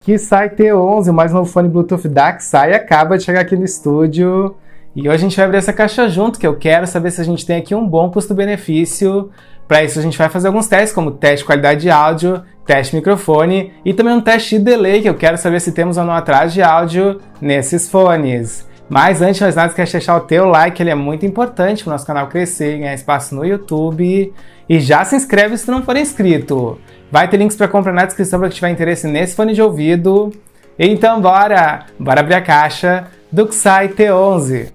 Kisai T11, o mais novo fone Bluetooth da Kisai, acaba de chegar aqui no estúdio. E hoje a gente vai abrir essa caixa junto, que eu quero saber se a gente tem aqui um bom custo-benefício. Para isso a gente vai fazer alguns testes, como teste de qualidade de áudio, teste de microfone e também um teste de delay, que eu quero saber se temos ou não atraso de áudio nesses fones. Mas antes de mais nada, esquece de deixar o teu like, ele é muito importante para o nosso canal crescer e ganhar espaço no YouTube. E já se inscreve se tu não for inscrito. Vai ter links para compra na descrição para quem tiver interesse nesse fone de ouvido. Então bora abrir a caixa do Kisai T11.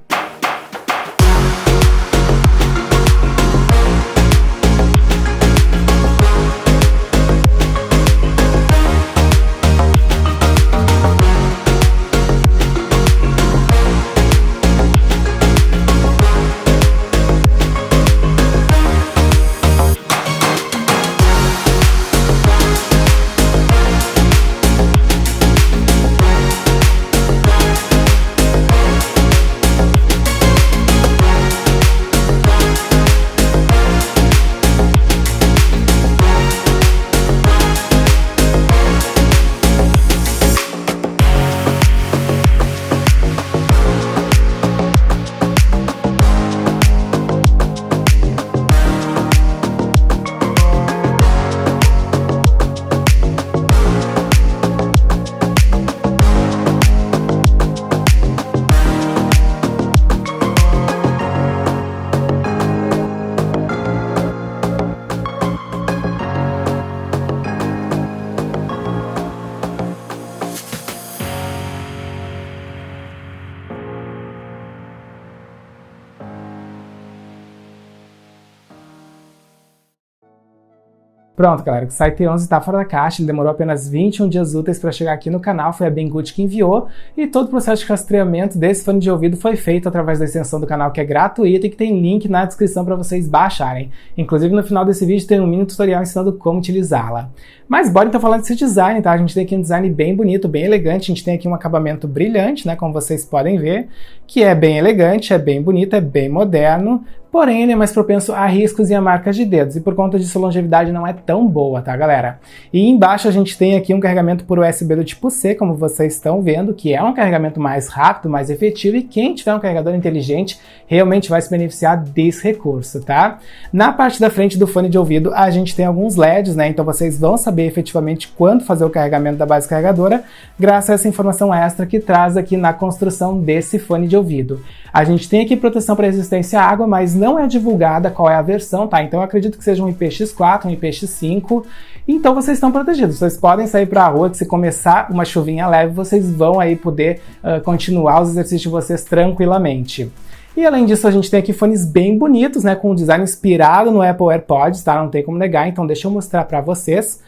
Pronto, galera, o Kisai T11 está fora da caixa, ele demorou apenas 21 dias úteis para chegar aqui no canal, foi a Banggood que enviou, e todo o processo de rastreamento desse fone de ouvido foi feito através da extensão do canal, que é gratuita e que tem link na descrição para vocês baixarem. Inclusive, no final desse vídeo tem um mini tutorial ensinando como utilizá-la. Mas bora então falar desse design, tá? A gente tem aqui um design bem bonito, bem elegante, a gente tem aqui um acabamento brilhante, né, como vocês podem ver, que é bem elegante, é bem bonito, é bem moderno, porém ele é mais propenso a riscos e a marcas de dedos, e por conta disso a longevidade não é tão boa, tá, galera? E embaixo a gente tem aqui um carregamento por USB do tipo C, como vocês estão vendo, que é um carregamento mais rápido, mais efetivo, e quem tiver um carregador inteligente realmente vai se beneficiar desse recurso, tá? Na parte da frente do fone de ouvido a gente tem alguns LEDs, né, então vocês vão saber efetivamente quando fazer o carregamento da base carregadora, graças a essa informação extra que traz aqui na construção desse fone de ouvido. A gente tem aqui proteção para resistência à água, mas não é divulgada qual é a versão, tá? Então eu acredito que seja um IPX4, um IPX5, então vocês estão protegidos. Vocês podem sair para a rua, que se começar uma chuvinha leve, vocês vão aí poder continuar os exercícios de vocês tranquilamente. E além disso, a gente tem aqui fones bem bonitos, né, com um design inspirado no Apple AirPods, tá? Não tem como negar, então deixa eu mostrar para vocês.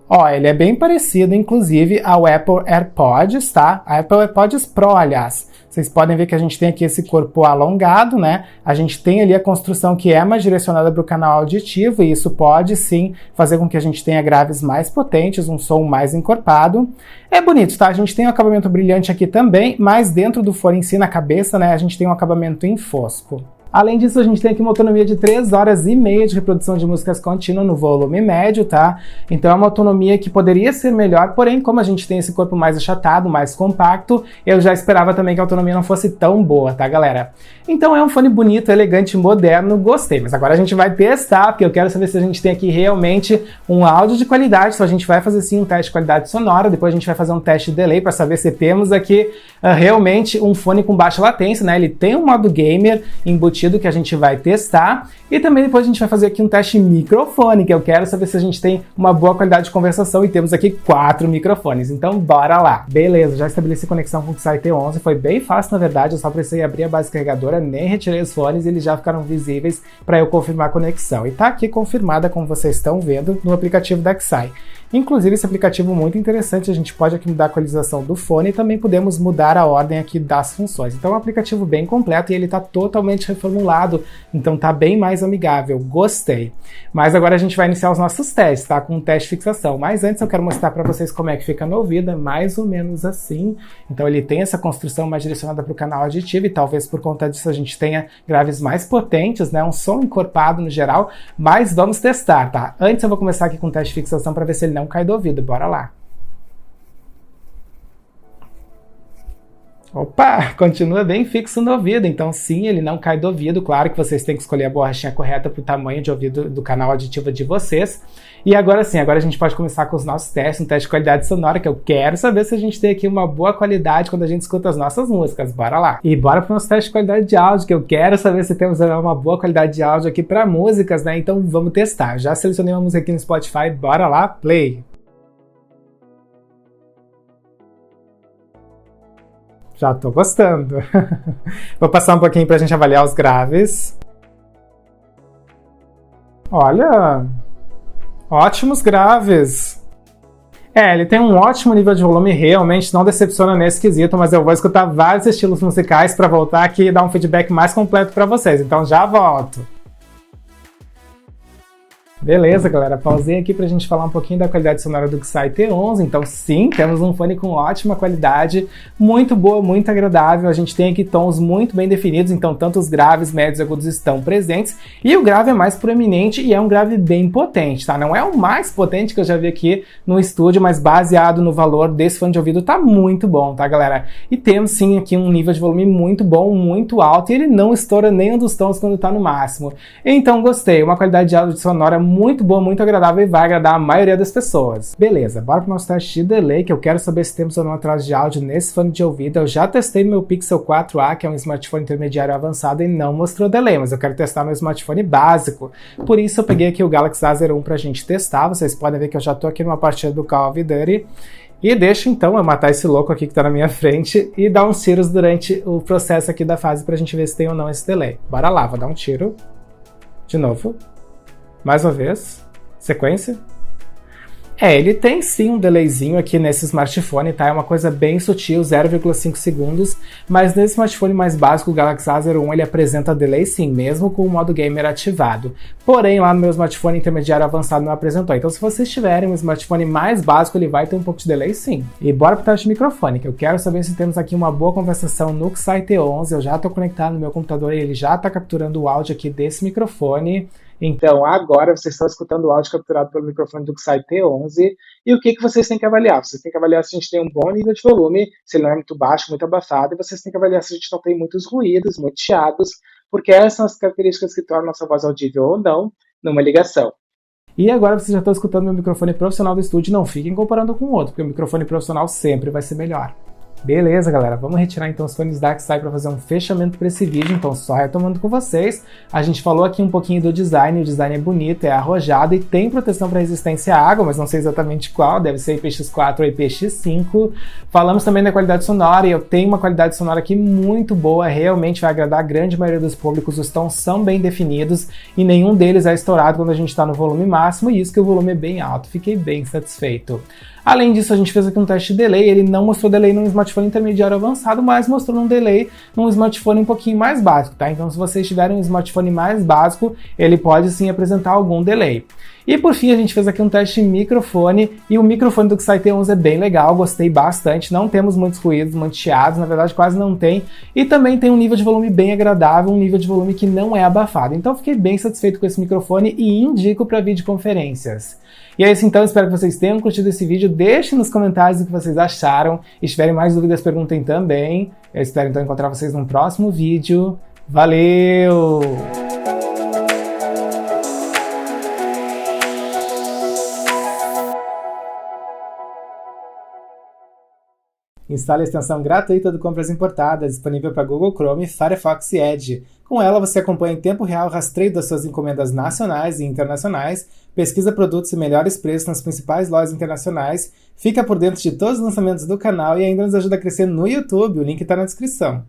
Ó, ele é bem parecido, inclusive, ao Apple AirPods, tá? A Apple AirPods Pro, aliás. Vocês podem ver que a gente tem aqui esse corpo alongado, né? A gente tem ali a construção que é mais direcionada para o canal auditivo, e isso pode, sim, fazer com que a gente tenha graves mais potentes, um som mais encorpado. É bonito, tá? A gente tem um acabamento brilhante aqui também, mas dentro do fone em si, na cabeça, né, a gente tem um acabamento em fosco. Além disso, a gente tem aqui uma autonomia de 3 horas e meia de reprodução de músicas contínua no volume médio, tá? Então é uma autonomia que poderia ser melhor, porém, como a gente tem esse corpo mais achatado, mais compacto, eu já esperava também que a autonomia não fosse tão boa, tá, galera? Então é um fone bonito, elegante, moderno, gostei. Mas agora a gente vai testar, porque eu quero saber se a gente tem aqui realmente um áudio de qualidade. Então a gente vai fazer sim um teste de qualidade sonora, depois a gente vai fazer um teste de delay para saber se temos aqui realmente um fone com baixa latência, né? Ele tem um modo gamer embutido que a gente vai testar, e também depois a gente vai fazer aqui um teste microfone, que eu quero saber se a gente tem uma boa qualidade de conversação, e temos aqui 4 microfones, então bora lá. Beleza, já estabeleci conexão com o Kisai T11, foi bem fácil na verdade, eu só precisei abrir a base carregadora, nem retirei os fones e eles já ficaram visíveis para eu confirmar a conexão, e tá aqui confirmada, como vocês estão vendo, no aplicativo da Kisai. Inclusive, esse aplicativo é muito interessante, a gente pode aqui mudar a equalização do fone e também podemos mudar a ordem aqui das funções. Então é um aplicativo bem completo e ele está totalmente reformulado, então tá bem mais amigável, gostei. Mas agora a gente vai iniciar os nossos testes, tá? Com um teste de fixação. Mas antes eu quero mostrar para vocês como é que fica no ouvido, é mais ou menos assim. Então ele tem essa construção mais direcionada para o canal auditivo e talvez por conta disso a gente tenha graves mais potentes, né? Um som encorpado no geral, mas vamos testar, tá? Antes eu vou começar aqui com o teste de fixação para ver se ele não cai do ouvido, bora lá. Opa, continua bem fixo no ouvido, então sim, ele não cai do ouvido. Claro que vocês têm que escolher a borrachinha correta para o tamanho de ouvido do canal auditivo de vocês. E agora sim, agora a gente pode começar com os nossos testes, um teste de qualidade sonora, que eu quero saber se a gente tem aqui uma boa qualidade quando a gente escuta as nossas músicas. Bora lá! E bora para o nosso teste de qualidade de áudio, que eu quero saber se temos uma boa qualidade de áudio aqui para músicas, né? Então vamos testar. Já selecionei uma música aqui no Spotify, bora lá, play! Já tô gostando. Vou passar um pouquinho pra gente avaliar os graves. Olha, ótimos graves. Ele tem um ótimo nível de volume, realmente não decepciona nesse quesito, mas eu vou escutar vários estilos musicais para voltar aqui e dar um feedback mais completo para vocês, então já volto. Beleza, galera, pausei aqui pra gente falar um pouquinho da qualidade sonora do Xai T11. Então sim, temos um fone com ótima qualidade, muito boa, muito agradável. A gente tem aqui tons muito bem definidos, então tanto os graves, médios e agudos estão presentes. E o grave é mais proeminente e é um grave bem potente, tá? Não é o mais potente que eu já vi aqui no estúdio, mas baseado no valor desse fone de ouvido tá muito bom, tá, galera? E temos sim aqui um nível de volume muito bom, muito alto, e ele não estoura nenhum dos tons quando tá no máximo. Então gostei, uma qualidade de áudio sonora muito boa, muito agradável e vai agradar a maioria das pessoas. Beleza, bora para o nosso teste de delay, que eu quero saber se temos ou não atraso de áudio nesse fone de ouvido. Eu já testei no meu Pixel 4a, que é um smartphone intermediário avançado, e não mostrou delay, mas eu quero testar no smartphone básico. Por isso eu peguei aqui o Galaxy A01 pra gente testar. Vocês podem ver que eu já tô aqui numa partida do Call of Duty. E deixa então eu matar esse louco aqui que tá na minha frente e dar uns tiros durante o processo aqui da fase pra gente ver se tem ou não esse delay. Bora lá, vou dar um tiro. De novo. Mais uma vez, sequência. Ele tem sim um delayzinho aqui nesse smartphone, tá? É uma coisa bem sutil, 0,5 segundos, mas nesse smartphone mais básico, o Galaxy A01, ele apresenta delay sim, mesmo com o modo gamer ativado. Porém, lá no meu smartphone intermediário avançado não apresentou. Então, se vocês tiverem um smartphone mais básico, ele vai ter um pouco de delay sim. E bora pro teste de microfone, que eu quero saber se temos aqui uma boa conversação no Xai T11. Eu já estou conectado no meu computador e ele já está capturando o áudio aqui desse microfone. Então, agora vocês estão escutando o áudio capturado pelo microfone do Xai T11. E o que vocês têm que avaliar? Vocês têm que avaliar se a gente tem um bom nível de volume, se ele não é muito baixo, muito abafado, e vocês têm que avaliar se a gente não tem muitos ruídos, muitos chiados, porque essas são as características que tornam a nossa voz audível ou não numa ligação. E agora vocês já estão escutando meu microfone profissional do estúdio, não fiquem comparando com o outro, porque o microfone profissional sempre vai ser melhor. Beleza, galera, vamos retirar então os fones da Xai para fazer um fechamento para esse vídeo. Então, só retomando com vocês, a gente falou aqui um pouquinho do design. O design é bonito, é arrojado e tem proteção para resistência à água, mas não sei exatamente qual, deve ser IPX4 ou IPX5. Falamos também da qualidade sonora, e eu tenho uma qualidade sonora aqui muito boa, realmente vai agradar a grande maioria dos públicos. Os tons são bem definidos e nenhum deles é estourado quando a gente está no volume máximo, e isso que o volume é bem alto, fiquei bem satisfeito. Além disso, a gente fez aqui um teste de delay. Ele não mostrou delay num smartphone intermediário avançado, mas mostrou um delay num smartphone um pouquinho mais básico, tá? Então, se vocês tiverem um smartphone mais básico, ele pode sim apresentar algum delay. E por fim, a gente fez aqui um teste de microfone, e o microfone do Xai T11 é bem legal, gostei bastante, não temos muitos ruídos, muitos chiados, na verdade quase não tem, e também tem um nível de volume bem agradável, um nível de volume que não é abafado. Então fiquei bem satisfeito com esse microfone e indico para videoconferências. E é isso então, espero que vocês tenham curtido esse vídeo, deixem nos comentários o que vocês acharam, e se tiverem mais dúvidas perguntem também. Eu espero então encontrar vocês num próximo vídeo. Valeu! Instale a extensão gratuita do Compras Importadas, disponível para Google Chrome, Firefox e Edge. Com ela, você acompanha em tempo real o rastreio das suas encomendas nacionais e internacionais, pesquisa produtos e melhores preços nas principais lojas internacionais, fica por dentro de todos os lançamentos do canal e ainda nos ajuda a crescer no YouTube. O link está na descrição.